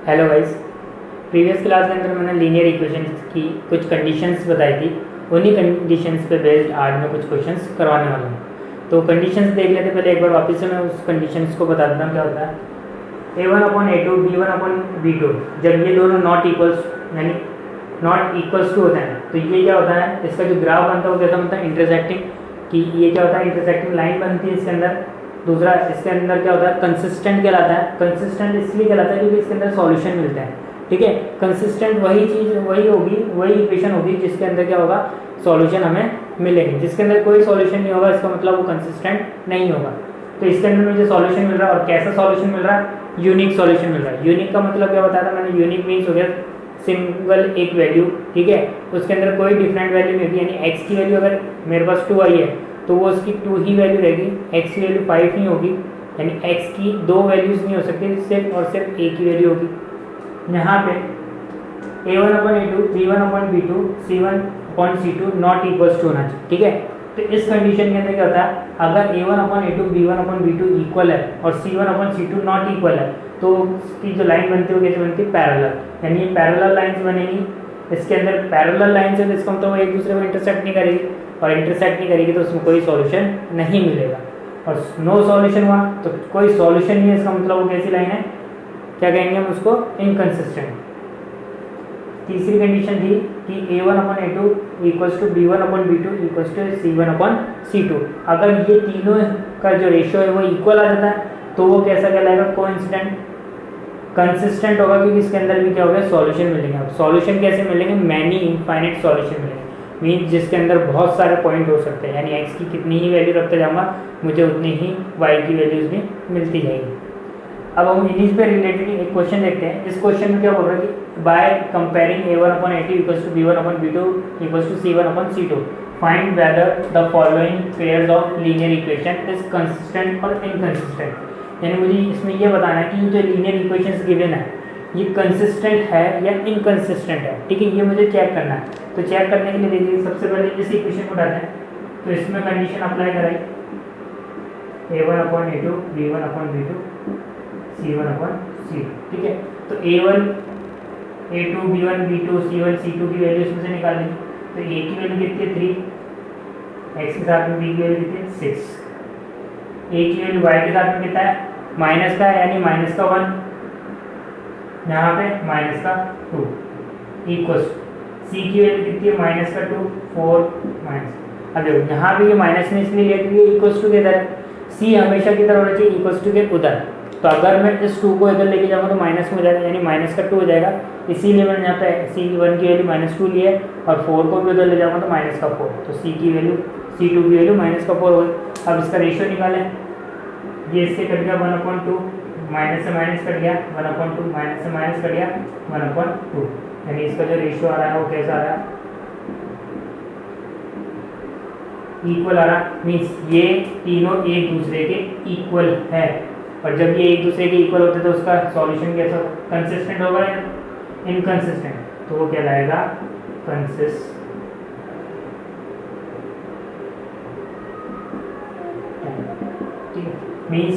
Hello guys, previous class के अंदर मैंने लीनियर इक्वेशंस की कुछ कंडीशंस बताई थी। उन्हीं कंडीशंस पे बेस्ड आज मैं कुछ क्वेश्चंस करवाने वाला हूँ। तो कंडीशंस देख लेते पहले एक बार वापस से मैं उस कंडीशंस को बता देता हूँ क्या होता है। a1/a2 b1/b2 जब ये दोनों नॉट इक्वल्स यानी नॉट इक्वल्स टू होते हैं तो ये क्या होता है, इसका जो ग्राफ बनता है वो कैसा बनता है, इंटरसेक्टिंग। कि ये क्या होता है, इंटरसेक्टिंग लाइन बनती है इसके अंदर। दूसरा इसके अंदर क्या होता है, कंसिस्टेंट कहलाता है। कंसिस्टेंट इसलिए कहलाता है क्योंकि इसके अंदर सॉल्यूशन मिलते हैं। ठीक है, कंसिस्टेंट वही चीज़ वही होगी, वही इक्वेशन होगी जिसके अंदर क्या होगा, सॉल्यूशन हमें मिलेंगे। जिसके अंदर कोई सॉल्यूशन नहीं होगा इसका मतलब वो कंसिस्टेंट नहीं होगा। तो इसके अंदर मुझे सॉल्यूशन मिल रहा है, और कैसा सॉल्यूशन मिल रहा है, यूनिक सॉल्यूशन मिल रहा है। यूनिक का मतलब क्या बताया था मैंने, यूनिक मीन्स हो गया सिंगल एक वैल्यू। ठीक है, उसके अंदर कोई डिफरेंट वैल्यू नहीं होगी। यानी एक्स की वैल्यू अगर मेरे पास 2 आई है तो वो उसकी 2 ही वैल्यू रहेगी, एक्स की वैल्यू 5 नहीं होगी। यानी एक्स की 2 वैल्यूज नहीं हो सकती, सिर्फ और सिर्फ एक ही वैल्यू होगी। यहाँ पे a1/a2 b1/b2 c1/c2 not equals to होना चाहिए। ठीक है, तो इस कंडीशन के अंदर क्या होता है, अगर a1/a2 b1/b2 इक्वल है और c1/c2 नॉट इक्वल है तो उसकी जो लाइन बनती है वो कैसे बनती है, पैरेलल। यानी ये पैरेलल लाइंस बनेगी। इसके अंदर पैरेलल लाइंस है तो इसका मतलब वो एक दूसरे को इंटरसेक्ट नहीं करेगी, और इंटरसेक्ट नहीं करेगी तो उसमें कोई सॉल्यूशन नहीं मिलेगा। और नो सॉल्यूशन हुआ तो कोई सॉल्यूशन नहीं है, इसका मतलब वो कैसी लाइन है, क्या कहेंगे हम उसको, इनकंसिस्टेंट। तीसरी कंडीशन थी कि a1/a2 equals to b1/b2 equals to c1/c2। अगर ये तीनों का जो रेशियो है वो इक्वल आ जाता है तो वो कैसा कहलाएगा, कोइंसिडेंट। कंसिस्टेंट होगा क्योंकि इसके अंदर भी क्या होगा, सॉल्यूशन मिलेंगे। अब सॉल्यूशन कैसे मिलेंगे, मैनी इनफाइनाइट सॉल्यूशन मिलेंगे। मीन्स जिसके अंदर बहुत सारे पॉइंट हो सकते हैं। यानी एक्स की कितनी ही वैल्यू रखते जाऊंगा मुझे उतनी ही वाई की वैल्यूज भी मिलती जाएगी। अब हम इन्हीं पे रिलेटेड एक क्वेश्चन देखते हैं। इस क्वेश्चन में क्या बोल रहा है कि by comparing a1/a2 equals to b1/b2 equals to c1/c2 find whether the following pairs of linear equation is consistent और इनकंसिस्टेंट। यानी मुझे इसमें ये बताना है कि जो लीनियर इक्वेशंस गिवन है ये कंसिस्टेंट है या इनकंसिस्टेंट है। ठीक है, ये मुझे चेक करना है। तो चेक करने के लिए देखिए सबसे पहले इस इक्वेशन को उठाते हैं। तो इसमें कंडीशन अप्लाई कराई, a1/a2 b1/b2 c1/c2। ठीक है, तो a1 a2 b1 b2 c1 c2 की वैल्यू इसमें से निकाल लेंगे। तो a की वैल्यू कितनी है 3, x के साथ में b की वैल्यू कितनी है 6, a की वैल्यू y के साथ में कितना है, माइनस का, यानी माइनस का 1, यहाँ पे माइनस का 2 इक्वल्स सी की वैल्यू कितनी है, माइनस का 2 4 माइनस। अब देखो यहाँ पे ये माइनस में इसलिए लिया क्योंकि इक्वल्स टू के इधर है, सी हमेशा किधर होना चाहिए, इक्वल्स टू के उधर। तो अगर मैं इस 2 को इधर लेके जाऊँगा तो माइनस में हो जाएगा, यानी माइनस का 2 हो जाएगा। इसीलिए मैंने यहाँ पे c1 की वैल्यू -2 ली है, और 4 को भी उधर ले जाऊँगा तो माइनस का 4। तो सी की वैल्यू c2 की वैल्यू माइनस का 4 हो गई। अब इसका रेशियो निकालें, ये इससे कट गया 1/2, माइनस से माइनस कट गया 1/2, माइनस से माइनस कट गया 1/2। यानी इसका जो रेशियो आ रहा है वो कैसा आ रहा है, इक्वल आ रहा। मीन्स ये तीनों एक दूसरे के इक्वल है, और जब ये एक दूसरे के इक्वल होते हैं तो उसका सॉल्यूशन कैसा, कंसिस्टेंट होगा या इनकंसिस्टेंट, तो वो कहलाएगा कंसिस्टेंट। मीन्स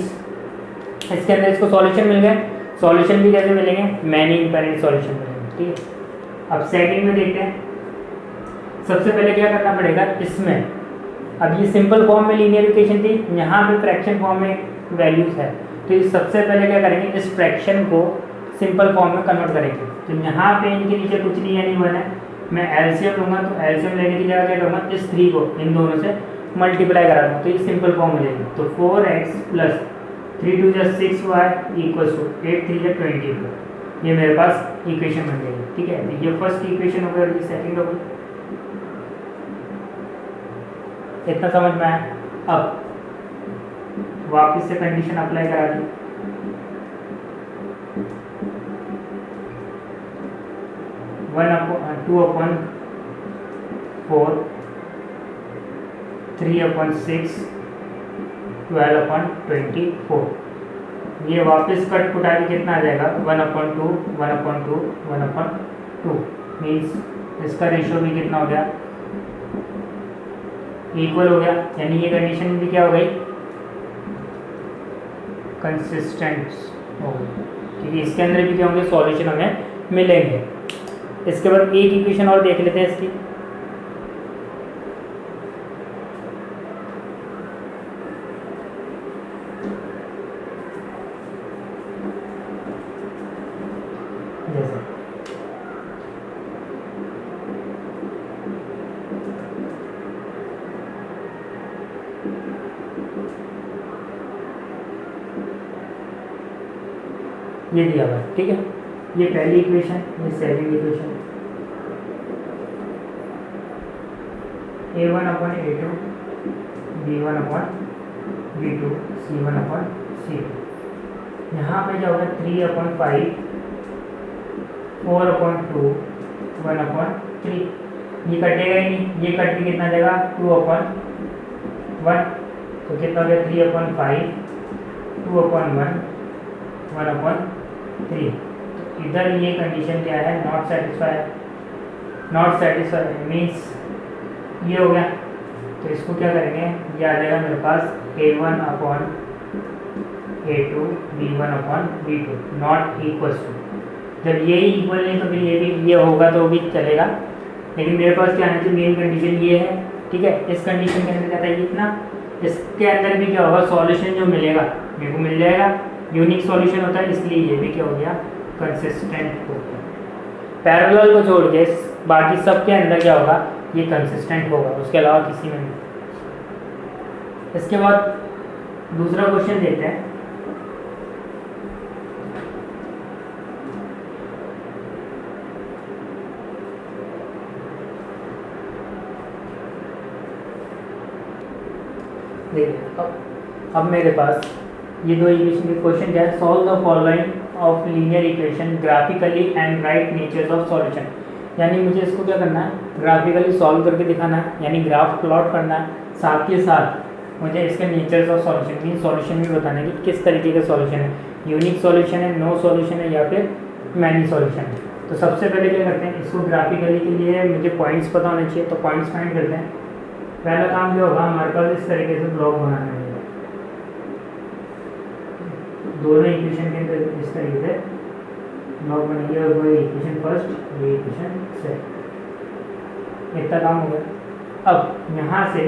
इसके अंदर इसको सॉल्यूशन मिल गए। सॉल्यूशन भी कैसे मिलेंगे, मैनी इनफाइनाइट सॉल्यूशन मिलेंगे। ठीक है, अब सेकंड में देखते हैं। सबसे पहले क्या करना पड़ेगा इसमें, अब ये सिंपल फॉर्म में लीनियर इक्वेशन थी, यहाँ पे फ्रैक्शन फॉर्म में वैल्यूज है। तो ये सबसे पहले क्या करेंगे, इस फ्रैक्शन को सिंपल फॉर्म में कन्वर्ट करेंगे। तो यहाँ पे इनके नीचे कुछ नहीं, यानी 1 है। मैं एलसीएम लूँगा तो एलसीएम लेने की जगह क्या करूँगा, इस 3 को इन दोनों से मल्टीप्लाई करा दूँगा तो ये सिंपल फॉर्म हो जाएगी। तो 4x plus 3 2 6y equals to 8 3 24, ये मेरे पास इक्वेशन बन जाएगी। ठीक है, ये फर्स्ट इक्वेशन हो गई और ये सेकंड हो गई। इतना समझ में आया। अब वापस से कंडीशन अप्लाई करा दी, वन अपॉन 2/4 3/6 12/24। ये वापस कट कुटा के कितना आ जाएगा, 1/2 1/2 1/2। मीन्स इसका रेशियो भी कितना हो गया, इक्वल हो गया। यानी ये कंडीशन भी क्या हो गई, कंसिस्टेंट हो गई। क्योंकि इसके अंदर भी क्या होंगे, सॉल्यूशन हमें मिलेंगे। इसके बाद एक इक्वेशन और देख लेते हैं इसकी। जैसे ये दिया हुआ है, ठीक है। ये पहली इक्वेशन, ये second equation, a1/a2 b1/b2 c1/c2। यहाँ पे क्या होगा 3/5 4/2 1/3। ये कटेगा ही नहीं, ये कट के कितना देगा 2/1। तो कितना हो गया 3/5 2/1 1/3। तो इधर ये कंडीशन क्या है, not satisfy. Not satisfy means ये हो गया। तो इसको क्या करेंगे, ये आ जाएगा मेरे पास a1/a2 b1/b2 not equal to. जब ये ही इक्वल नहीं तो फिर ये भी ये होगा तो भी चलेगा, लेकिन मेरे पास क्या आना चाहिए, मेन कंडीशन ये है, ठीक है। इस कंडीशन के अंदर क्या था, इतना इसके अंदर भी क्या होगा, सॉल्यूशन जो मिलेगा मेरे को मिल जाएगा। यूनिक सॉल्यूशन होता है, इसलिए ये भी क्या हो गया, कंसिस्टेंट हो गया। पैरेलल को छोड़ के बाकी सब के अंदर क्या होगा, ये कंसिस्टेंट होगा, उसके अलावा किसी में नहीं। इसके बाद दूसरा क्वेश्चन देखते हैं। देखिए अब मेरे पास ये दो इक्वेशन के क्वेश्चन क्या है, solve the following of linear equation graphically and write natures of solution. यानी मुझे इसको क्या करना है, ग्राफिकली सॉल्व करके दिखाना है, यानी ग्राफ प्लॉट करना है। साथ के साथ मुझे इसके natures of solution mean solution भी बताना है कि किस तरीके का सॉल्यूशन है, यूनिक सॉल्यूशन है, नो सॉल्यूशन है, या फिर मैनी सॉल्यूशन है। तो सबसे पहले क्या करते हैं, इसको ग्राफिकली के लिए मुझे पॉइंट्स पता होने चाहिए, तो पॉइंट्स फाइंड करते हैं। पहला काम जो होगा, हमारे पास इस तरीके से ब्लॉक बनाना है, दोनों इक्वेशन के अंदर इस तरीके से ब्लॉक बनेंगे, और वो इक्वेशन फर्स्ट, ये इक्वेशन सेकंड। इतना काम हो गया। अब यहाँ से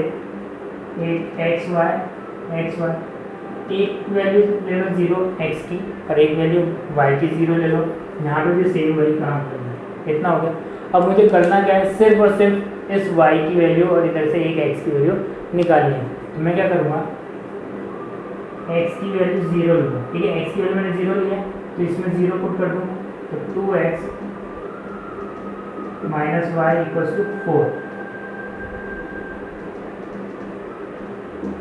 एक एक्स वाई एक वैल्यू ले लो 0 x की, और एक वैल्यू y की 0 ले लो। यहाँ पे भी सेम वही काम करना है। इतना हो गया। अब मुझे करना क्या है, सिर्फ और सिर्फ इस y की वैल्यू और इधर से एक x की वैल्यू निकालनी है। तो मैं क्या करूँगा, x की वैल्यू 0 लूँगा, ठीक है। x की वैल्यू मैंने 0 लिया, तो इसमें 0 पुट कर दूँ, तो 2x - y = 4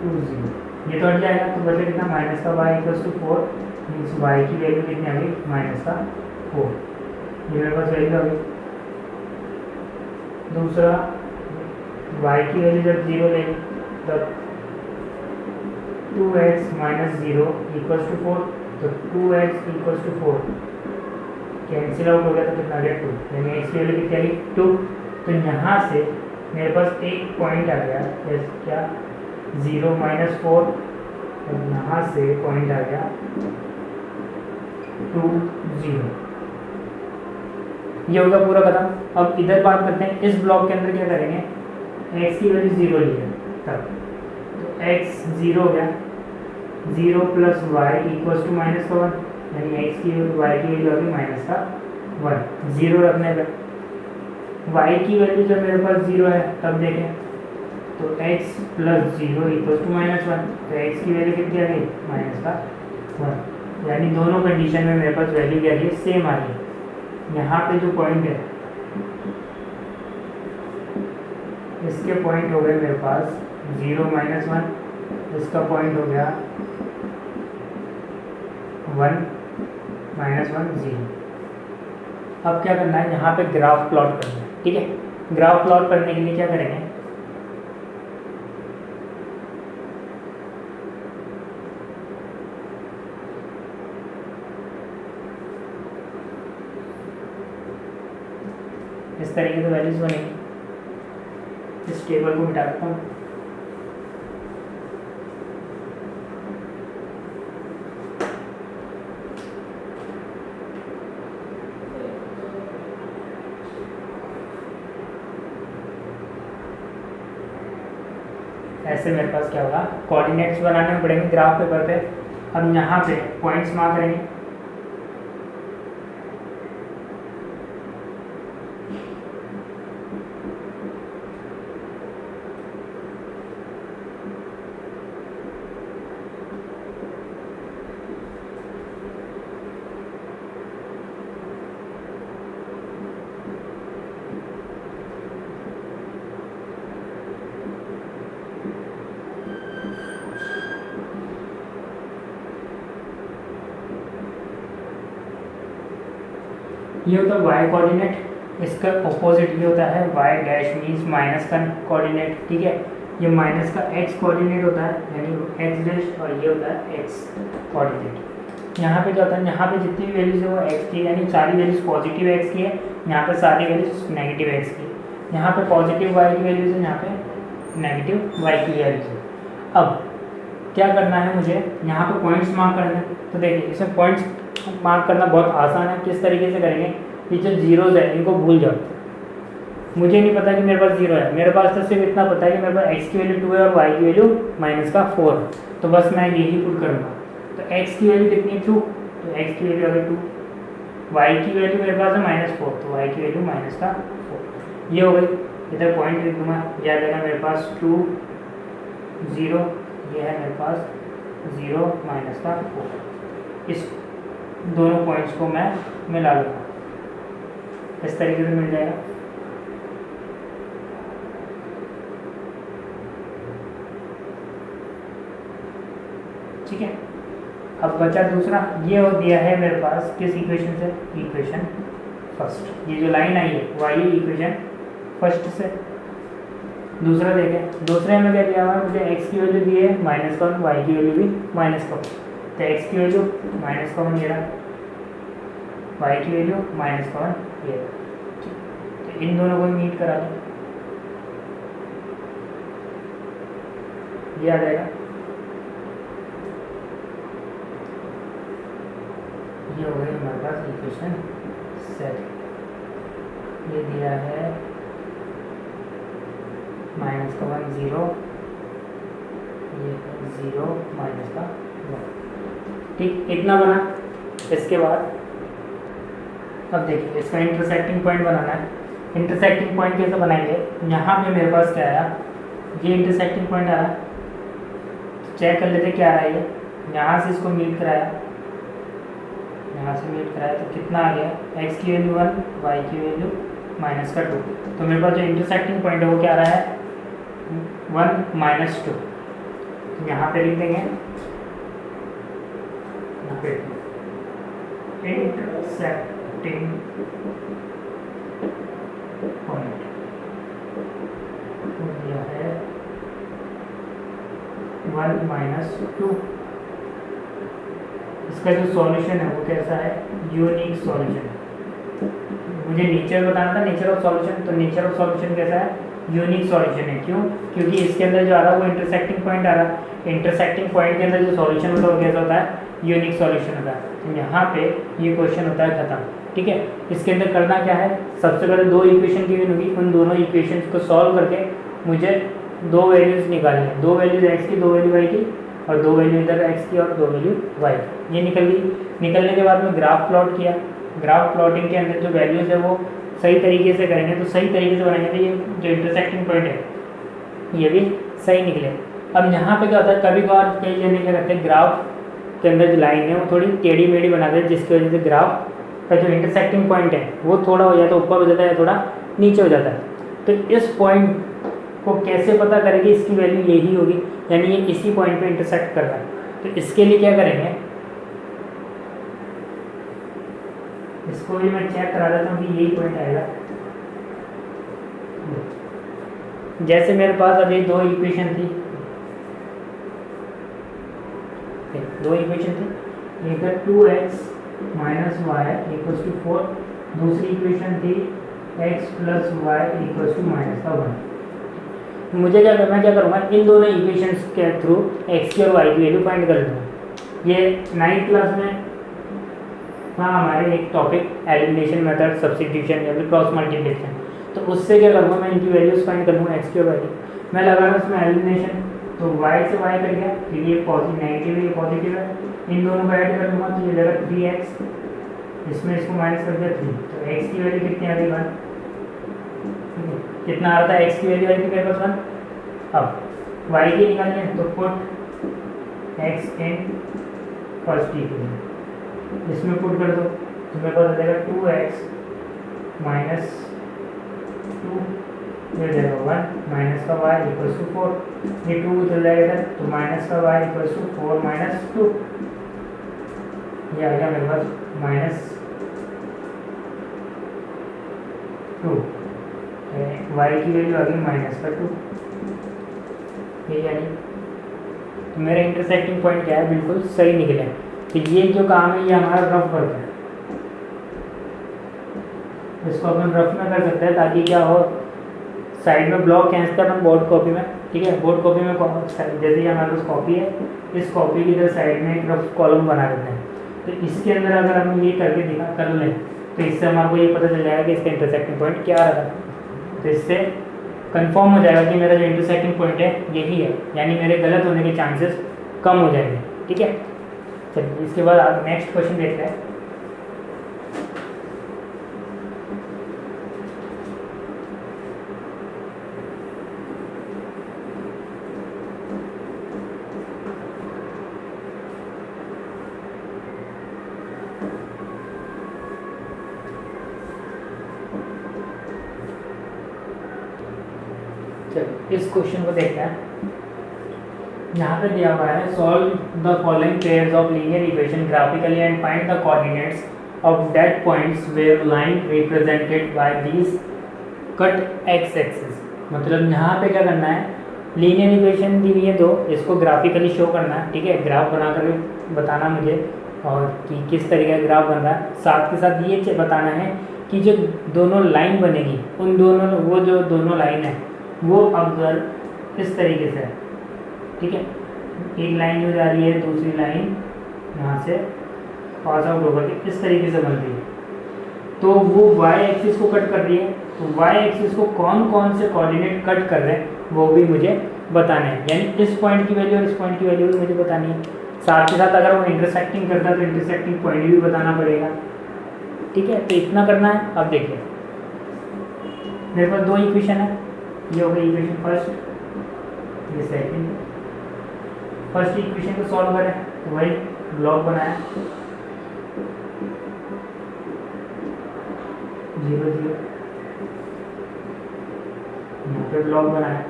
2 0। ये तो हट जाएगा, तो बचे कितना, माइनस का y = 4 मीन्स y की वैल्यू कितनी आ गई, -4। ये मेरे पास वैल्यू आ गई। दूसरा y की वैल्यू जब 0 लेंगे तब 2x - 0 = 4, तो 2x = 4 कैंसिल आउट हो गया, तो कितना आ गया 2, यानी x की वैल्यू कितनी आ गई 2। तो यहाँ से मेरे पास एक पॉइंट आ गया, क्या 0 - 4, और यहाँ से पॉइंट आ गया 2 0। ये होगा पूरा खत्म। अब इधर बात करते हैं, इस ब्लॉक के अंदर क्या करेंगे, x की वैल्यू 0 ली है तब, तो x 0 हो गया, 0 + y = -1, यानी x की वैल्यू y की वैल्यू होगी -1। 0 रखने पर y की वैल्यू जब मेरे पास 0 है तब देखें, तो x + 0 = -1, तो x की वैल्यू कितनी आ गई, -1। यानी दोनों कंडीशन में मेरे पास वैल्यू क्या आ रही है, सेम आ रही है। यहाँ पे जो पॉइंट है, इसके पॉइंट हो गए मेरे पास 0 - 1, इसका पॉइंट हो गया 1 - 1 0। अब क्या करना है, यहाँ पे ग्राफ प्लॉट करना है, ठीक है। ग्राफ प्लॉट करने के लिए क्या करेंगे, इस तरीके से वैल्यूज बनेगी। इस टेबल को मिटा देता हूँ। ऐसे मेरे पास क्या होगा, कोऑर्डिनेट्स बनाने पड़ेंगे ग्राफ पेपर पे। अब यहाँ पे पॉइंट्स मार्क करेंगे। ये होता है y कोऑर्डिनेट, इसका ऑपोजिट ये होता है y डैश मीन्स माइनस का कोऑर्डिनेट, ठीक है। ये माइनस का x कोऑर्डिनेट होता है यानी x डैश, और ये होता है x कोऑर्डिनेट। यहाँ पे क्या होता है, यहाँ पे जितनी भी वैल्यूज है वो x की, यानी सारी वैल्यूज पॉजिटिव x की है, यहाँ पे सारी वैल्यूज नेगेटिव x की। यहाँ पे पॉजिटिव y की वैल्यूज है, यहाँ पे नेगेटिव y की वैल्यूज है। अब क्या करना है मुझे, यहाँ पे पॉइंट्स मार्क करना है। तो देखिए इसमें पॉइंट्स मार्क करना बहुत आसान है। किस तरीके से करेंगे, ये जो जीरोज है इनको भूल जाओ। मुझे नहीं पता कि मेरे पास जीरो है, मेरे पास तो सिर्फ इतना पता है कि मेरे पास x की वैल्यू 2 है और y की वैल्यू माइनस का 4, तो बस मैं यही पुट करूँगा। तो x की वैल्यू कितनी है 2, तो x की वैल्यू अगर 2, y की वैल्यू मेरे पास है -4, तो y की वैल्यू माइनस का 4। ये हो गई, इधर पॉइंट लिख दूँगा, याद रखना मेरे पास 2 0, ये है मेरे पास 0 माइनस का 4। इस दोनों पॉइंट्स को मैं मिला लूँगा, इस तरीके से मिल जाएगा। ठीक है, अब बचा दूसरा, ये हो दिया है मेरे पास किस इक्वेशन से, इक्वेशन फर्स्ट। ये जो लाइन आई है वो आई इक्वेशन फर्स्ट से। दूसरा देखें, दूसरे में क्या दिया हुआ है, मुझे x की वैल्यू दी है -1, y की वैल्यू भी -1, तो x की वैल्यू -1 ये रहा, y की वैल्यू -1 ये रहा। तो इन दोनों को मीट करा दो, ये आ जाएगा। ये हो गई हमारे पास इक्वेशन सेट। ये दिया है -1 0, ये 0 -1, ठीक, इतना बना। इसके बाद अब देखिए इसका इंटरसेक्टिंग पॉइंट बनाना है। इंटरसेक्टिंग पॉइंट कैसे बनाएंगे, यहाँ पे मेरे पास क्या आया, ये इंटरसेक्टिंग पॉइंट आया, तो चेक कर लेते क्या आ रहा है। ये यहाँ से इसको मीट कराया, यहाँ से मीट कराया तो कितना आ गया, x की वैल्यू 1, y की वैल्यू -2। तो मेरे पास जो इंटरसेक्टिंग पॉइंट है वो क्या आ रहा है 1 -2। यहाँ पे लिख देंगे, यहाँ पे इंटरसेक्टिंग पॉइंट यह है 1 -2। इसका जो सॉल्यूशन है वो कैसा है, यूनिक सॉल्यूशन। मुझे नेचर बताना था, नेचर ऑफ सॉल्यूशन, तो नेचर ऑफ सॉल्यूशन कैसा है, यूनिक सॉल्यूशन है। क्यों, क्योंकि इसके अंदर जो आ रहा है वो इंटरसेक्टिंग पॉइंट आ रहा है। इंटरसेक्टिंग पॉइंट के अंदर जो सॉल्यूशन होता है वो कैसा होता है, यूनिक सॉल्यूशन होता है। तो यहाँ पे ये क्वेश्चन होता है खत्म। ठीक है, इसके अंदर करना क्या है, सबसे पहले 2 इक्वेशन गिवन होगी, उन दोनों इक्वेशंस को सॉल्व करके मुझे 2 वैल्यूज निकालनी है, 2 वैल्यूज x की, 2 वैल्यू y की, और 2 वैल्यू इधर x की और 2 वैल्यू y की। ये निकल गई। निकलने के बाद में ग्राफ प्लॉट किया। ग्राफ प्लॉटिंग के अंदर जो वैल्यूज है वो सही तरीके से करेंगे, तो सही तरीके से बनाएंगे तो ये जो इंटरसेक्टिंग पॉइंट है ये भी सही निकले। अब यहाँ पे क्या होता है, कभी कभार कई जने क्या करते हैं, ग्राफ के अंदर जो लाइन है वो थोड़ी टेढ़ी मेढ़ी बनाते हैं, जिसकी वजह से ग्राफ का जो इंटरसेक्टिंग पॉइंट है वो थोड़ा हो जाता है ऊपर हो जाता है या थोड़ा नीचे हो जाता है। तो इस पॉइंट को कैसे पता करें कि इसकी वैल्यू यही होगी, यानी ये इसी पॉइंट पे इंटरसेक्ट कर रहा है। तो इसके लिए क्या करेंगे, इसको भी मैं चेक करा देता हूँ कि यही पॉइंट आएगा। जैसे मेरे पास अभी 2 इक्वेशन थी, 2 इक्वेशन थी, एक है 2x - y = 4, दूसरी इक्वेशन थी x + y = -1। मुझे क्या करना, क्या करूँगा, इन दोनों इक्वेशंस के थ्रू x की और y की वैल्यू फाइंड कर लूँगा। ये 9th क्लास में हाँ हमारे एक टॉपिक एलिमिनेशन मेथड, सब्स्टिट्यूशन या फिर क्रॉस मल्टीप्लिकेशन, तो उससे क्या करूँगा, मैं इनकी वैल्यूज फाइंड कर लूँगा x की और y की। मैं लगा रहा हूँ उसमें एलिमिनेशन तो y से y कट गया, फिर ये पॉजिटिव नेगेटिव है, ये पॉजिटिव है, इन दोनों को ऐड कर दूंगा तो ये जाएगा 3x, इसमें इसको माइनस कर दिया 3, तो x की वैल्यू कितनी आ गई 1, कितना आ रहा था x की वैल्यू आई थी मेरे पास 1। अब y की निकालनी है तो put x in first equation, इसमें पुट कर दो तो मेरे पास आ जाएगा 2x माइनस 2, ये जाएगा 1 माइनस का y इक्वल्स टू 4, ये 2 चल जाएगा इधर तो माइनस का y इक्वल्स टू 4 माइनस 2, ये आ गया मेरे पास माइनस 2, y की वैल्यू आ गई माइनस का 2, ये यानी तो मेरा इंटरसेक्टिंग पॉइंट क्या है, बिल्कुल सही निकले। तो ये जो काम है ये हमारा रफ वर्क है, इसको अपन रफ में कर सकते हैं ताकि क्या हो, साइड में ब्लॉक खींचते हैं अपन बोर्ड कॉपी में, ठीक है, बोर्ड कॉपी में जैसे ये हमारे पास कॉपी है, इस कॉपी की इधर साइड में एक रफ कॉलम बना देते हैं, तो इसके अंदर अगर हम ये करके दिखा कर लें तो इससे हमारे को ये पता चल जाएगा कि इसका इंटरसेक्टिंग पॉइंट क्या रहा, तो इससे कंफर्म हो जाएगा कि मेरा जो इंटरसेक्टिंग पॉइंट है यही है, यानी मेरे गलत होने के चांसेस कम हो जाएंगे, ठीक है। चलिए इसके बाद आप नेक्स्ट क्वेश्चन देखते हैं। इस क्वेश्चन को देखते हैं। यहाँ पे दिया हुआ है solve the following pairs of linear equation graphically and find the coordinates of that points where line represented by these cut X axis. मतलब यहाँ पे क्या करना है, लीनियर इक्वेशन दी हुई है दो, इसको ग्राफिकली शो करना है, ठीक है, ग्राफ बना कर बताना मुझे और कि किस तरीके का ग्राफ बन रहा है। साथ के साथ ये बताना है कि जो दोनों लाइन बनेगी उन दोनों, वो जो दोनों लाइन है वो अगर इस तरीके से है, ठीक है, एक लाइन हो जा रही है, दूसरी लाइन यहाँ से पास आउट होकर के इस तरीके से बन रही है, तो वो y एक्सिस को कट कर रही है, तो y एक्सिस को कौन कौन से कोऑर्डिनेट कट कर रहे हैं वो भी मुझे बताना है, यानी इस पॉइंट की वैल्यू और इस पॉइंट की वैल्यू भी मुझे बतानी है। साथ के साथ अगर वो इंटरसेक्टिंग करता है तो इंटरसेक्टिंग पॉइंट भी बताना पड़ेगा, ठीक है। तो इतना करना है। अब देखिए मेरे पास दो इक्वेशन है, ये हो गई इक्वेशन फर्स्ट, ये सेकंड। फर्स्ट इक्वेशन को सॉल्व करें तो वही ब्लॉक बनाया 0 0, यहाँ पे ब्लॉक बनाया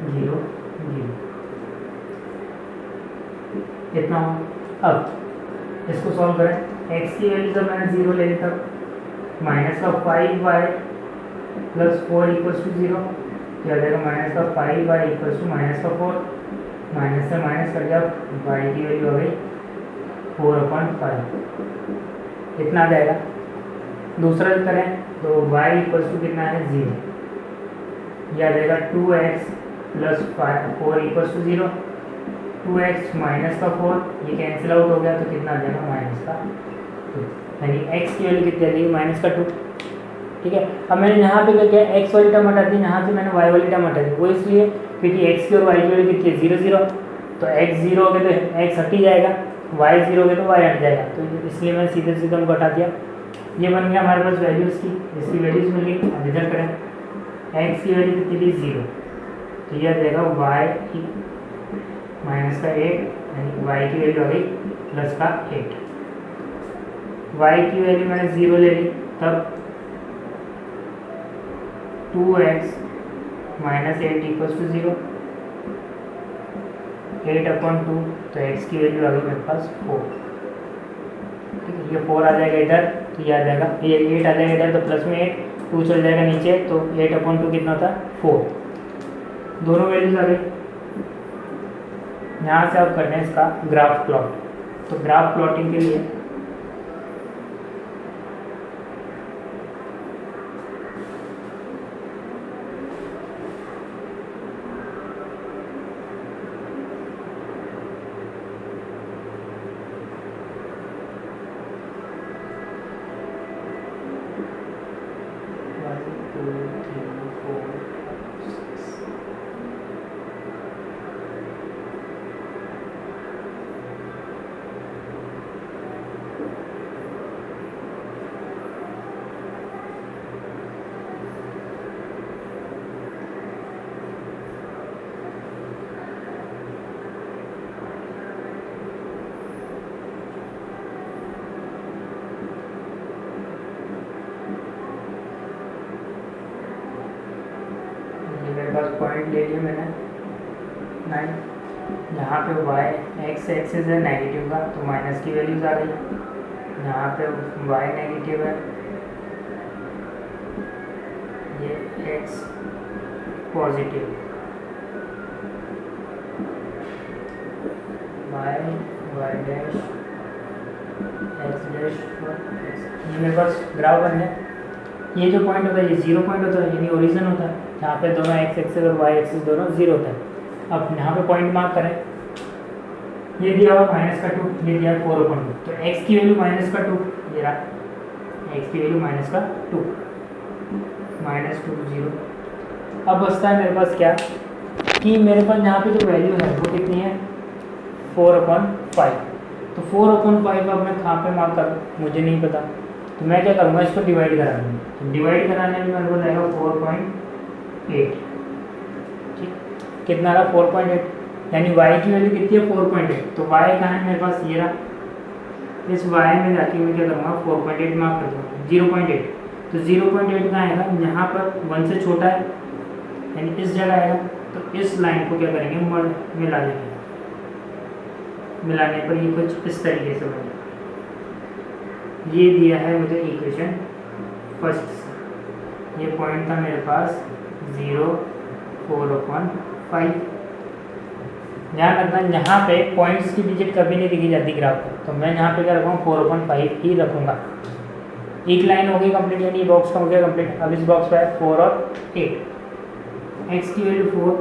0 0, इतना हो। अब इसको सॉल्व करें, x की वैल्यू जब मैंने 0 ले ली तब माइनस का 5y प्लस 4 इक्वल्स टू 0, क्या जाएगा माइनस का 5y इक्वल्स टू माइनस का 4, माइनस से माइनस कर दिया, y की वैल्यू आ गई 4/5, इतना आ जाएगा। दूसरा करें तो y इक्वल्स टू कितना है 0, यह आ जाएगा 2x plus 4 equals to 0, 2x minus का 4, ये कैंसिल आउट हो गया तो कितना आ जाएगा माइनस का 2, यानी x की वैल्यू कितनी आ जाएगी माइनस का 2, ठीक है। अब मैंने यहाँ पे क्या किया, x वाली टर्म हटा दी, यहाँ से मैंने y वाली टर्म हटा दी, वो इसलिए क्योंकि x की और y की वैल्यू कितनी है 0 0, तो x 0 हो गया तो x हट ही जाएगा, y 0 हो गया तो y हट जाएगा, तो इसलिए मैंने सीधे सीधे उनको हटा दिया। ये बन गया हमारे पास वैल्यूज़ की, इसकी वैल्यूज़ मिल गई। अब इधर करें, x की वैल्यू कितनी थी 0, तो यह आ जाएगा y माइनस का 8, यानी y की वैल्यू आ गई प्लस का 8। y की वैल्यू मैंने 0 ले ली तब 2x माइनस 8 इक्वल्स टू 0, 8/2, तो x की वैल्यू आ गई मेरे पास 4, ठीक है। ये 4 आ जाएगा इधर, तो ये आ जाएगा, ये 8 आ जाएगा इधर, तो प्लस में 8, 2 चल जाएगा नीचे, तो 8/2 कितना होता है 4, दोनों वैल्यूज आ गई। यहाँ से आप करते हैं इसका ग्राफ प्लॉट, तो ग्राफ प्लॉटिंग के लिए ले लिया मैंने 9। यहाँ पे वाई एक्स एक्सिस है नेगेटिव का, तो माइनस की वैल्यूज आ गई। यहाँ पे वाई नेगेटिव है, ये X positive, Y dash X dash और एक्स। ये मेरे पास ग्राफ बन गया। ये जो पॉइंट होता है ये 0 पॉइंट होता है, यानी ओरिजिन होता है, जहाँ पे दोनों एक्स एक्सिस और वाई एक्सिस दोनों 0 होता है। अब यहाँ पे पॉइंट मार्क करें, ये दिया हुआ -2, ये दिया 4/2, तो x की वैल्यू -2, ये रहा x की वैल्यू -2, -2 0। अब बचता है मेरे पास क्या कि मेरे पास यहाँ पे जो वैल्यू है वो कितनी है 4/5। तो 4/5 अब मैं कहाँ पे मार्क करूँ, मुझे नहीं पता, तो मैं क्या करूँगा, इसको डिवाइड करा दूँगा। तो डिवाइड कराने में मेरे को जाएगा 4.8, ठीक, कितना रहा 4.8, यानी y की वैल्यू कितनी है 4.8। तो y कहाँ है मेरे पास, ये रहा। इस y में जाके मैं क्या करूँगा 4.8 मार्क कर दूँगा, 0.8। तो 0.8 कहाँ आएगा, यहाँ पर 1 से छोटा है, यानी इस जगह आएगा। तो इस लाइन को क्या करेंगे, मिला देंगे। मिलाने पर ये कुछ इस तरीके से बनेगा। ये दिया है मुझे इक्वेशन फर्स्ट से। ये पॉइंट था मेरे पास 0, 4/5। ध्यान रखना यहाँ पे पॉइंट्स की डिजिट कभी नहीं दिखी जाती ग्राफ पर, तो मैं यहाँ पे क्या रखूँगा 4/5 ही रखूँगा। एक लाइन हो गई कंप्लीट, यानी बॉक्स का हो गया कंप्लीट। अब इस बॉक्स पर है 4 और 8। एक्स की वैल्यू 4,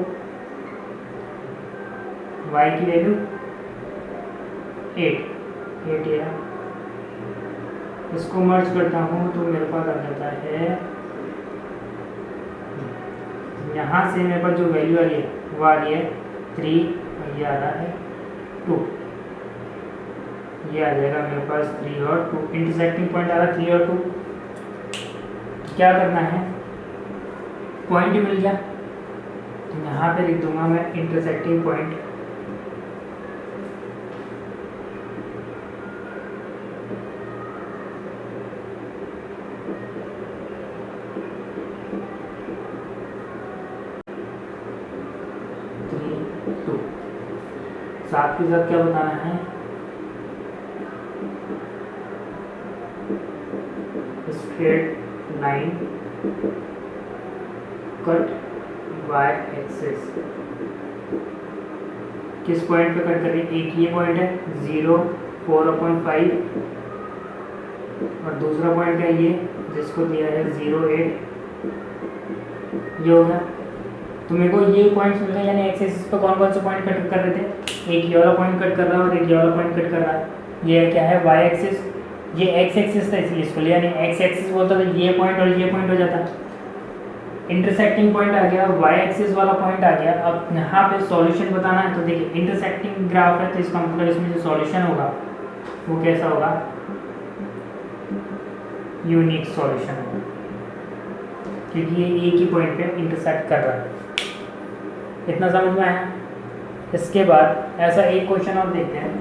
वाई की वैल्यू 8 है। इसको मर्ज करता हूँ तो मेरे पास आ जाता है, यहाँ से मेरे पास जो वैल्यू आ रही है वो आ रही है 3, और ये आ रहा है 2। ये आ जाएगा मेरे पास 3 और 2, इंटरसेक्टिंग पॉइंट आ रहा है 3 और 2। क्या करना है, पॉइंट मिल गया तो यहाँ पे लिख दूंगा मैं इंटरसेक्टिंग पॉइंट। साथ के साथ क्या बताना है, straight line cut Y axis. किस पॉइंट पे कट कर रही है, एक ये पॉइंट है 0, 4/5, और दूसरा पॉइंट है ये जिसको दिया है 0, 8। ये होगा। तो मेरे को ये पॉइंट्स मिल गए, यानी एक्स एक्सिस पे कौन कौन से पॉइंट कट कर रहे थे, एक ये वाला पॉइंट कट कर रहा है और एक ये वाला पॉइंट कट कर रहा है। ये क्या है वाई एक्सिस, ये एक्स एक्सिस था इसलिए इसको लिया, नहीं एक्स एक्सिस बोलता तो ये पॉइंट और ये पॉइंट हो जाता। इंटरसेक्टिंग पॉइंट आ गया, वाई एक्सिस वाला पॉइंट आ गया। अब यहाँ पे सॉल्यूशन बताना है, तो देखिए इंटरसेक्टिंग ग्राफ है, तो इसका मतलब इसमें जो सॉल्यूशन होगा वो कैसा होगा, यूनिक सॉल्यूशन होगा, क्योंकि ये एक ही पॉइंट पे इंटरसेक्ट कर रहा है। इतना समझ में आया। इसके बाद ऐसा एक क्वेश्चन और देखते हैं।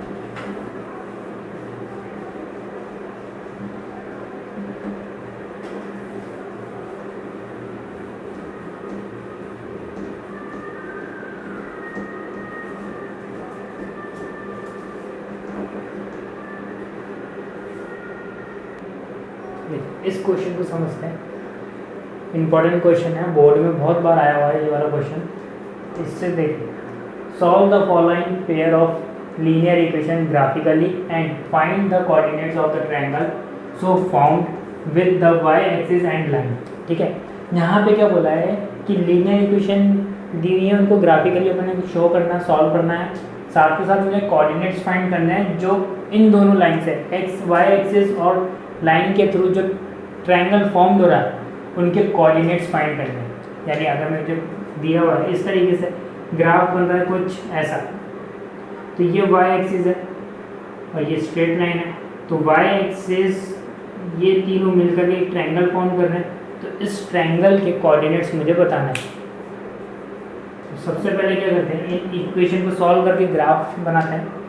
इस क्वेश्चन को समझते हैं, इंपॉर्टेंट क्वेश्चन है, बोर्ड में बहुत बार आया हुआ है ये वाला क्वेश्चन। इससे देखिए, solve the following pair of linear equation graphically and find the coordinates of the triangle so found with the Y axis and line. ठीक है, यहाँ पे क्या बोला है कि लीनियर इक्वेशन दी हुई है, उनको ग्राफिकली अपने शो करना, सॉल्व करना है, साथ के साथ मुझे कोऑर्डिनेट्स फाइंड करने हैं जो इन दोनों लाइन से एक्स वाई एक्सिस और लाइन के थ्रू जो ट्रायंगल फॉर्म हो रहा है उनके कोऑर्डिनेट्स फाइंड करने हैं। यानी अगर मुझे दिया हुआ है इस तरीके से ग्राफ बन रहा है कुछ ऐसा, तो ये वाई एक्सिस है और ये स्ट्रेट लाइन है, तो वाई एक्सिस ये तीनों मिलकर के एक ट्रायंगल फॉर्म कर रहे हैं, तो इस ट्रायंगल के कोऑर्डिनेट्स मुझे बताना है। तो सबसे पहले क्या करते हैं, इन इक्वेशन को सॉल्व करके ग्राफ बनाते हैं।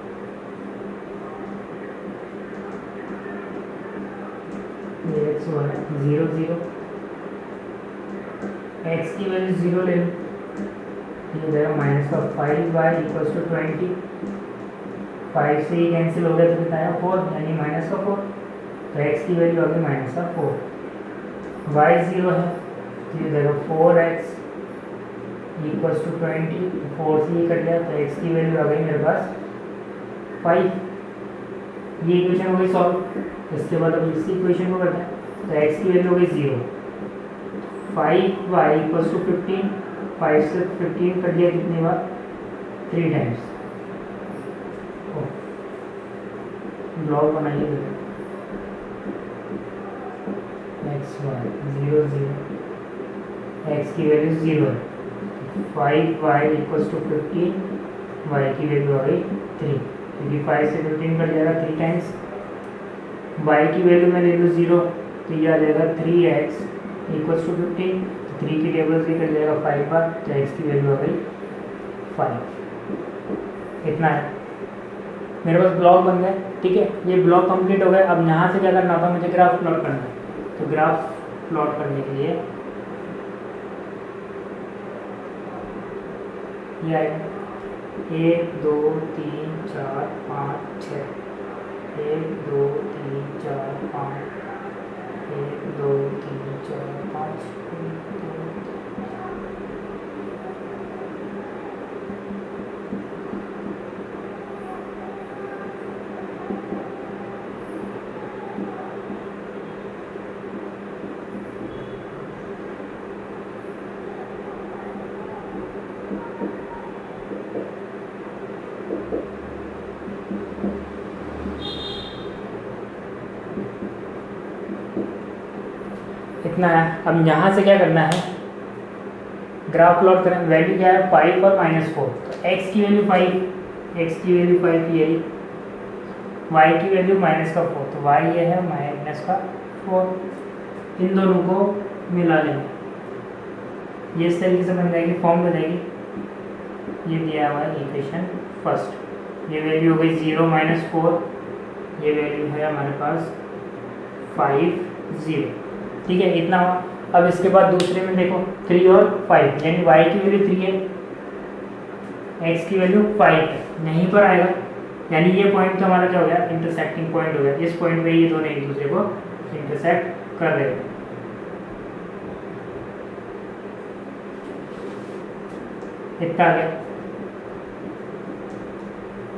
ये एक्स हुआ है 0, 0, एक्स की वैल्यू 0 ले लो, ये देगा माइनस का 5y इक्वल्स टू 20, 5 से ही कैंसिल हो गया तो कितना आया 4, यानी माइनस का 4, तो x की वैल्यू आ गई माइनस का 4, y 0 है तो ये देगा 4x इक्वल्स टू 20, 4 से ही कट गया तो x की वैल्यू आ गई मेरे पास 5। ये इक्वेशन हो गई सॉल्व। इसके बाद अब इसकी इक्वेशन को करते हैं तो x की वैल्यू हो गई 0, 5y इक्वल्स टू 15, 5 से 15 कर दिया कितनी बार 3 टाइम्स। ब्लॉक बनाइए x y 0 0, x की वैल्यू 0 है, 5y इक्वल्स टू 15, y की वैल्यू आ गई 3, क्योंकि 5 से 15 कट जाएगा 3 टाइम्स, y की वैल्यू मैं ले लूँ 0 तो ये आ जाएगा 3x इक्वल्स टू 15, 3 की टेबल से कट जाएगा 5 बार तो x की वैल्यू आ गई 5। इतना है मेरे पास ब्लॉक बन गए। ठीक है, ये ब्लॉक कंप्लीट हो गए। अब यहाँ से क्या करना होता है, मुझे ग्राफ प्लॉट करना है। तो ग्राफ प्लॉट करने के लिए ये आएगा 1 2 3 4 5 6, 1 2 3 4 5, 1 2 3 4 5, 1 2 इतना है। अब यहाँ से क्या करना है, ग्राफ प्लॉट करें। वैल्यू क्या है 5 और -4, तो x की वैल्यू 5, x की वैल्यू 5 यही, y की वैल्यू -4, तो y ये है -4। इन दोनों को मिला लेंगे, ये इस तरीके से बन जाएगी, फॉर्म में जाएगी। ये दिया हुआ है इक्वेशन फर्स्ट, ये वैल्यू हो गई 0 -4, ये वैल्यू है हमारे पास 5 0। ठीक है, इतना हुआ। अब इसके बाद दूसरे में देखो 3 और 5, यानी y की वैल्यू 3 है, x की वैल्यू 5 है, यहीं पर आएगा। यानी ये पॉइंट तो हमारा क्या हो गया, इंटरसेक्टिंग पॉइंट हो गया। इस पॉइंट पे ये दोनों एक दूसरे को इंटरसेक्ट कर रहे हैं। इतना आ गया,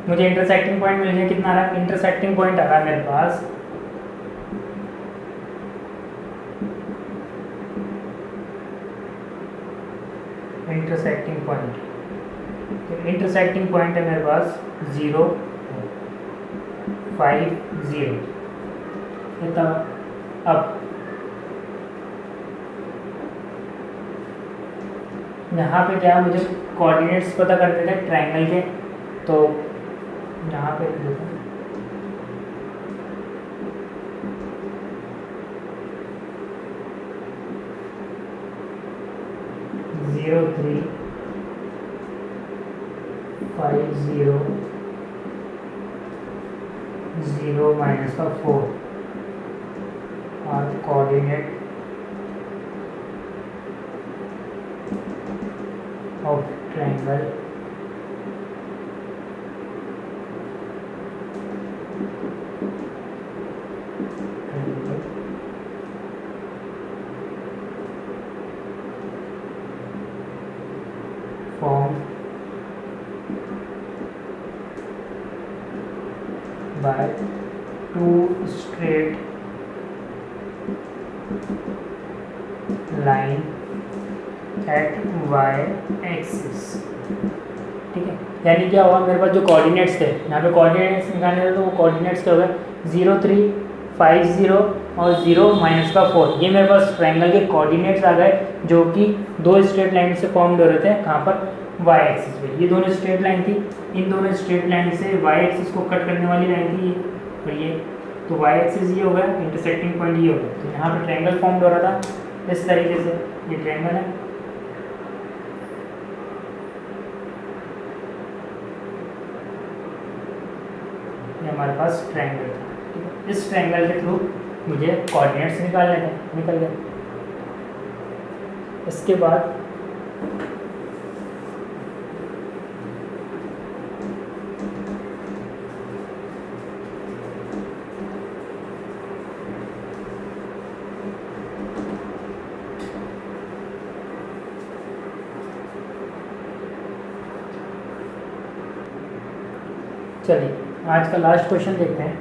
मुझे इंटरसेक्टिंग पॉइंट मिल गया। कितना आ रहा है, इंटरसेक्टिंग पॉइंट आ रहा है मेरे पास इंटरसेक्टिंग पॉइंट, तो इंटरसेक्टिंग पॉइंट है मेरे पास 0 5 0। अब यहाँ पे क्या है, मुझे कोऑर्डिनेट्स पता करने थे ट्रायंगल के, तो यहाँ पे देखो 0 3 5 0 0 -4 are the coordinate of triangle formed by two straight line at y axis। ठीक है, यानी क्या हुआ, मेरे पास जो कोऑर्डिनेट्स थे, यहाँ पे कोऑर्डिनेट्स निकालने थे, तो वो कोऑर्डिनेट्स क्या हो गए 0 3 5 0 और 0 -4। ये मेरे पास ट्रायंगल के कोऑर्डिनेट्स आ गए, जो कि दो स्ट्रेट लाइन से फॉर्म्ड हो रहे थे। कहाँ पर, y एक्सिस पे। ये दोनों स्ट्रेट लाइन थी, इन दोनों स्ट्रेट लाइन से y एक्सिस को कट करने वाली लाइन थी, और ये तो y एक्सिस ये हो गया, इंटरसेक्टिंग पॉइंट ये हो गया। तो यहाँ पर ट्रायंगल फॉर्म्ड हो रहा था इस तरीके से। ये ट्रायंगल है, ये हमारे पास ट्रायंगल था। ठीक है, इस ट्रायंगल के थ्रू मुझे कोऑर्डिनेट्स निकालने थे, निकल गए। इसके बाद चलिए आज का लास्ट क्वेश्चन देखते हैं।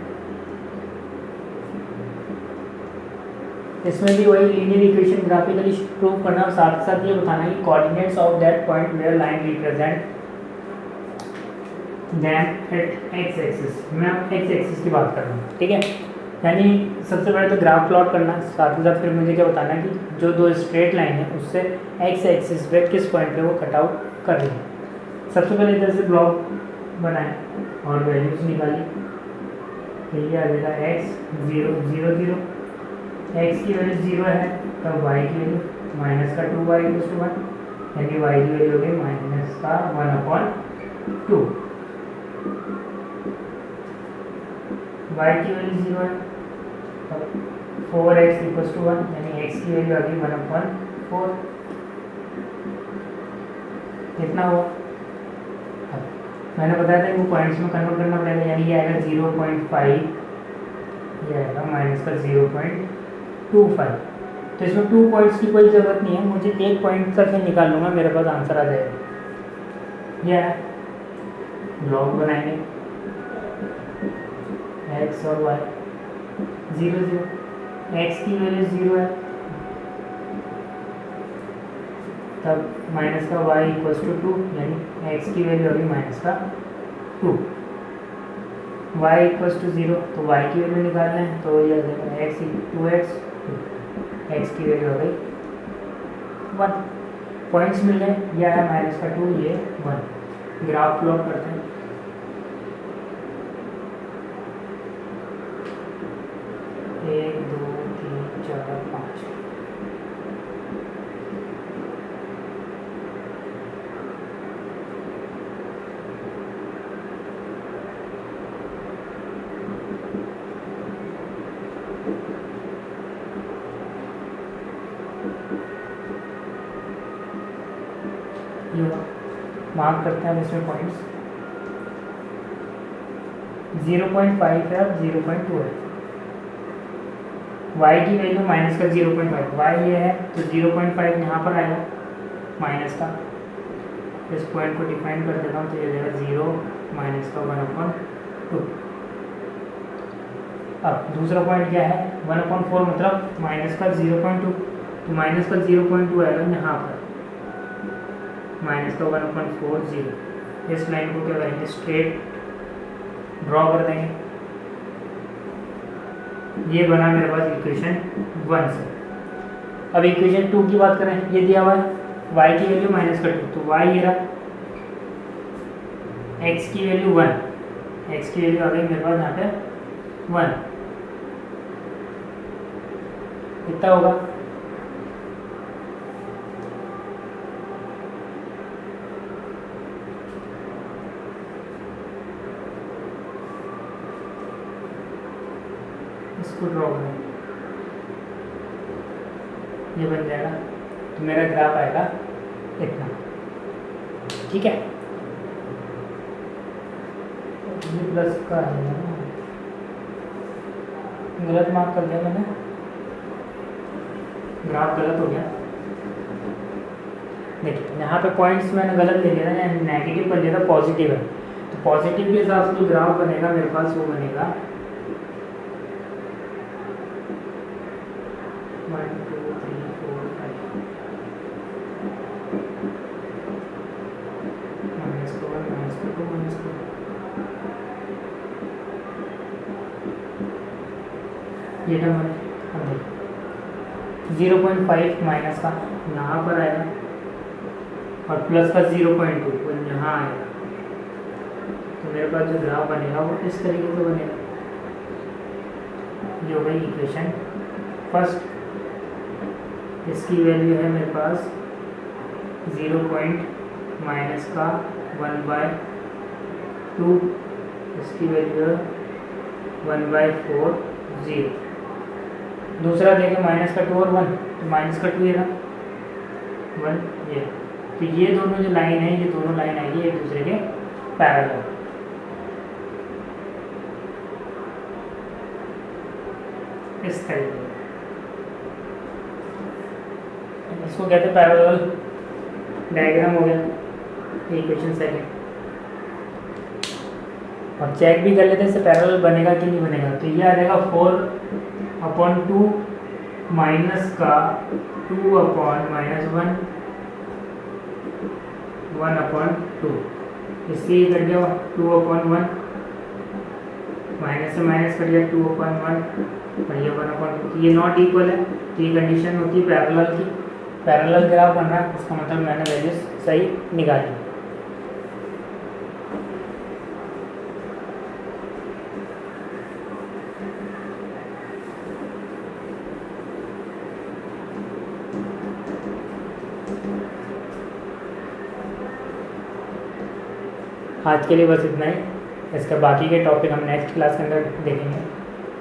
इसमें भी वही लीनियर इक्वेशन ग्राफिकली प्रूव करना और साथ साथ ये बताना कि coordinates of that point where line represent them at X axis. मैं अब एक्स एक्सिस की बात कर रहा हूँ, ठीक है। यानी सबसे पहले तो ग्राफ प्लॉट करना, साथ ही साथ फिर मुझे क्या बताना कि जो दो स्ट्रेट लाइन है उससे एक्स एक्सिस पे किस पॉइंट पे वो कट आउट कर रही है। सबसे पहले इधर से ब्लॉक बनाए और वैल्यूज निकाली, तो ये आ जाएगा एक्स 0 0 0, एक्स की वैल्यू 0 है तब वाई की वैल्यू माइनस का 2y = 1, यानी वाई की वैल्यू हो गई माइनस का 1/2। y की वैल्यू 0 है तब 4x = 1, यानी x की वैल्यू आ गई 1/4। कितना हुआ? मैंने बताया था कि वो पॉइंट्स में कन्वर्ट करना पड़ेगा, यानी ये आएगा 0.5, ये आएगा माइनस का 0.25। तो इसमें 2 पॉइंट्स की कोई ज़रूरत नहीं है, मुझे एक पॉइंट तक ही निकाल लूँगा, मेरे पास आंसर आ जाएगा। यह है ब्लॉक बनाएंगे x और y 0 0, x की वैल्यू 0 है तब माइनस का y = 2, यानी x की वैल्यू होगी माइनस का 2, y = 0 तो y की वैल्यू निकालना है, तो ये आ जाएगा x 2x, x की वैल्यू हो गई 1। पॉइंट्स मिल गए, यह है माइनस का 2, ये 1। ग्राफ प्लॉट करते हैं। एक 2 3 4 5, मार्क करते हैं इसमें पॉइंट्स। 0.5 है और 0.2 है। y की वैल्यू माइनस का 0.5, y ये है तो 0.5 यहाँ पर आएगा माइनस का। इस पॉइंट को डिफाइन कर देता हूँ, तो ये जाएगा 0 माइनस का 1/2। अब दूसरा पॉइंट क्या है 1/4, मतलब माइनस का 0.2, तो माइनस का 0.2 आएगा यहाँ पर, माइनस का 1/4 इस लाइन को क्या करेंगे स्ट्रेट ड्रॉ कर देंगे। ये बना मेरे पास इक्वेशन 1 से। अब इक्वेशन 2 की बात करें, ये दिया हुआ है y की वैल्यू माइनस का 2, तो y ये रहा, x की वैल्यू 1, x की वैल्यू आ गई मेरे पास यहाँ पे 1, कितना होगा इसको ड्रॉ करें, ये बन जाएगा, तो मेरा ग्राफ आएगा इतना, ठीक है। ये प्लस का है ना, गलत मार्क कर दिया मैंने, ग्राफ गलत हो गया। देखिए यहाँ पे पॉइंट्स मैंने गलत ले लिया था, नेगेटिव कर लिया था, पॉजिटिव है, तो पॉजिटिव के हिसाब से जो ग्राफ बनेगा मेरे पास वो बनेगा 1 2 3 4 5 माइनस का 1 माइनस का 2 माइनस का 2, ये टर्म है। 0.5 माइनस का यहाँ पर आएगा और प्लस का 0.2 वो यहाँ आएगा, तो मेरे पास जो ग्राफ बनेगा वो इस तरीके से बनेगा। जो भाई इक्वेशन फर्स्ट, इसकी वैल्यू है मेरे पास 0. माइनस का 1/2, इसकी वैल्यू है 1/4 0। दूसरा देखें माइनस का 2 और 1, तो माइनस का 2 ये रहा 1 ये, तो ये दोनों जो लाइन है ये दोनों लाइन आएगी एक दूसरे के पैरेलल। इस तरीके इसको कहते हैं पैरेलल डायग्राम हो गया इक्वेशन सेकंड। और चेक भी कर लेते हैं इससे पैरेलल बनेगा कि नहीं बनेगा। तो ये आ जाएगा 4/2 माइनस का 2/-1 1/2, इससे ये कट गया 2/1, माइनस से माइनस कट गया 2/1 और ये 1/2। ये नॉट इक्वल है, तो ये कंडीशन होती है पैरेलल की। पैरेलल ग्राफ बन रहा है, उसका मतलब मैंने वैल्यूज सही निकाली। आज के लिए बस इतना ही। इसका बाकी के टॉपिक हम नेक्स्ट क्लास के अंदर देखेंगे।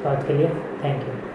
तो आज के लिए थैंक यू।